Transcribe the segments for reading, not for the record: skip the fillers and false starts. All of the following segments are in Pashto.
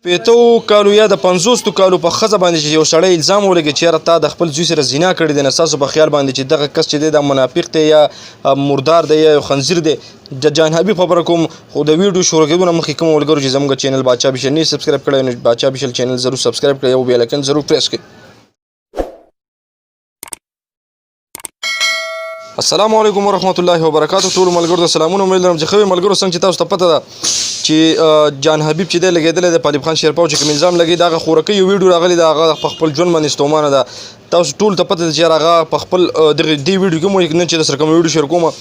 پیتو کالو یا د 50 کالو په ښځه باندې چې یو سړی الزام ولګي چې یاره تا د خپل زوی سره زنا کړې دی، نو ستاسو په خیال باندې چې دغه کس چې دی دا منافق دی یا مردار دی یا خنزیر دی؟ د جانحبیب خبره کوم، خو د ویډیو شروع کېدو نه مخکې کومو ملګرو چې زموږ چینل باچا بشل نه سبسکرایب کړی نو باچا بشل چینل ضرور سبسکرایب کړئ او بیل آیکن ضرور پریس کړئ. السلام علیکم ورحمت الله وبرکاتو. ټول ملګرو ته سلامونه، امید لرم چې ښه ملګرو څنګه چې تاسو ته پته ده چې جان حبیب چې دی لګېدلی د طالب خان شیرپاو چې کوم الزام لګي د هغه خورکۍ یو ویډیو راغلی د هغه په خپل ژوند باندې ستومانه ده. تاسو ټول ته پته ده چې هغه په خپل دې ویډیو کې مو نن چې درسره کوم ویډیو شیر کومه،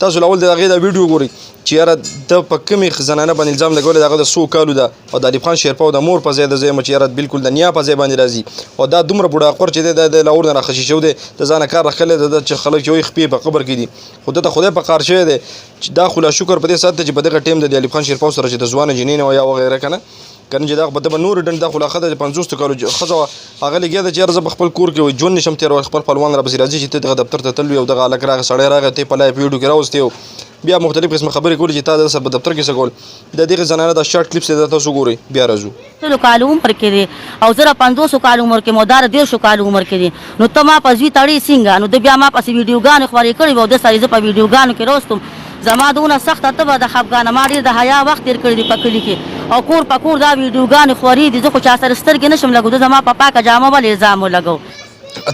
تاسو اول د هغې دا ویډیو ګورئ چې یاره د په کومې زنانه باندې الزام لګولی د هغه د 100 کالو ده او د طالب خان شیرپاو د مور په ځای د زه یم چې یاره بالکل د نیا په ځای باندې راځي او دا دومره بوډاخور چې دی د لاهور نه راخشي شوی دی، د ځانه کار راښکلی ده چې خلک چې وایي خپې په قبر کې دي، خو ده ته خدای په قهر شوی دی چې دا خو لا شکر په دې ساعت ته چې په دغه ټایم د طالب خان شیرپاو سره چې د ځوانه جنۍ نه وه یا وغیره که نه کنه چې دا به د به نورې ډنډ دا خو لا ښه ده چې 50 کالو ښځه وه هغه لګیا ده چې یاره زه په خپل کور کې ژوند نشم تېرولی، خپل خپلوان راپسې راځي چې ته دغه دفتر ته تلوي او دغه هلک راغی سړی راغی ته یې په لایف ویډیو کې راوستې بیا مختلف قسمه خبرې کولې چې تا د سر په دفتر کې څه کول. د دغې زنانه دا شارټ کلیپس دی تاسو ګورئ بیا راځو. 30 کالو عمر کې دی او زه را 50 کالو عمر کې مو دا 150 کالو عمر کې دی، نو ته ما په زوی تړې څنګه؟ نو د بیا ما پسې ویډیوګانې خپرې کړې وې او د سړي زه په ویډیوګانو کې راوستم. زما دونه سخته تبه د خفګانه ما ډېر د حیا وخت تېر کړی دی په کلي کې او کور په کور دا ویډیوګانې خورې دي، زه خو چا سره سترګې نشم لګو، زما په پاکه جامه ولې الزام ولګو.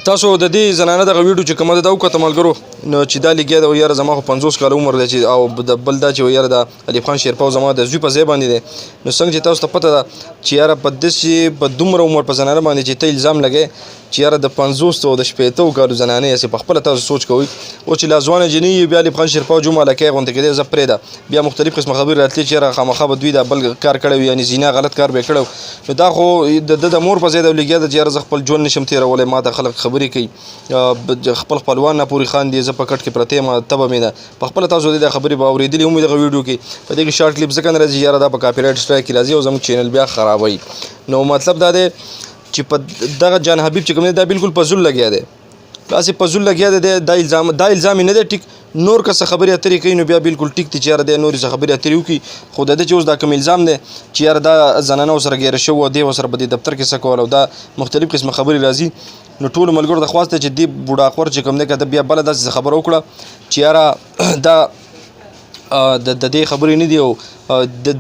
تاسو د دې زنانه دغه ویډیو چې کومه ده دا وکته ملګرو نو چې دا لګیا ده یاره زما خو 50 کاله عمر دی چې او د بل دا چې یاره د طالب خان شیرپاو زما د زوی په ځای باندې دی، نو څنګه چې تاسو ته پته ده چې یاره په داسې په دومره عمر په زنانه باندې چې ته الزام لګې چې یاره د 50 او د 80 کالو زنانې هسې په خپله تاسو سوچ کوئ او چې لا ځوانه جنۍ یې بیا طالب خان شیرپاو جومه هلکی غوندې کېدی زه پرېږده بیا مختلف قسمه خبرې راتلې چې یاره خامخا به دوی دا بل کار کړی وي یعنې زینا غلط کار به یې کړی، نو دا خو د ده د مور په ځای د لګیا ده چې یاره زه خپل ژوند نشم تېرولی، ما ته خلک خبرې کوي خپل خپلوان نه پورې خاندي، زه په کټ کې پرته یم تبه مې ده په خپله تاسو د خبرې به اورېدلې هم دغه ویډیو کې په دې کې شارټ کلیپ ځکه نه راځي یاره دا په کاپي رایټ سټرایک کې راځي او زموږ چینل بیا خرابوي. نو مطلب دا دی چې په دغه جان حبیب چې کوم دی دا بالکل په زول لګیا دی، داسې په زول لګیا دی دا الزام نه دی ټیک، نور که څه خبرې اترې کوي نو بیا بالکل ټیک دی چې یاره دی نورې څه خبرې اترې وکړي، خو د ده چې اوس دا کوم الزام دی چې یاره دا زنانه ورسره ګیره شوې وه دی ورسره به دې دفتر کې څه کول او دا مختلف قسمه خبرې راځي، نو ټولو ملګرو ته خواست دی چې دې بوډاخور چې کوم دی که ده بیا بله داسې خبره وکړه چې یاره دا د دې خبرې نه دي او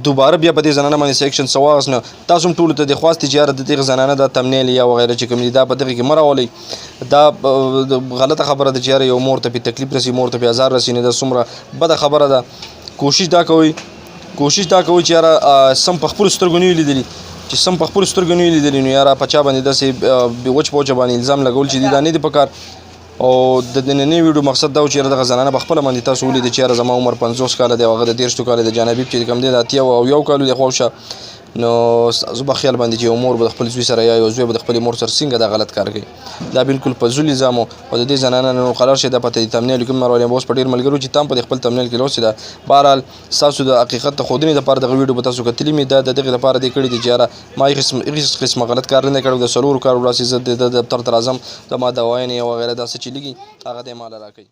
دوباره بیا په دې زنانه باندې څه اکشن څه واخیست، نو تاسو هم ټولو ته دې خواست دی چې یاره د دغې زنانه دا تمنیل یا وغیره چې کوم دي دا په دغې کې مه راولئ، دا غلطه خبره ده چې یاره یو مور ته پې تکلیف رسي، مور ته پې ازار رسي، نو دا څومره بده خبره ده. کوشش دا کوئ چې یاره سم په خپلو سترګو نه وي لیدلي، چې سم په خپلو سترګو نه وي لیدلي نو یاره په چا باندې داسې وچ په وچه باندې الزام لګول چې دي دا نه دي په کار. او د نننۍ ویډیو مقصد دا و چې یاره دغه زنانه په خپله باندې تاسو ولیدئ چې یاره زما عمر 50 کاله دی او هغه د 30 کاله د جان حبیب چې کوم دی د 81 کالو دی خواوشا، نو ستاسو په خیال باندې چې یو مور به د خپل زوی سره یا یو زوی به د خپلې مور سره څنګه دا غلط کار کوي، دا بالکل په زول الزام و او د دې زنانه نو قرار شي دا پته د تمنیل کوم راولي اوس په ډېر ملګرو چې تام په خپل تمنیل کې لوستي ده. بهرحال ستاسو د حقیقت ته ښودنې دپاره دغه ویډیو به تاسو کتلي مې دا د دغې لپاره دې کړي دي چې یاره ما هېڅ قسمه غلط کار نه دی کړی، د 4 کارو راسي زه د دفتر ته راځم د ما دواینې وغیره دا څه چې لګي هغه دی ماله راکوي.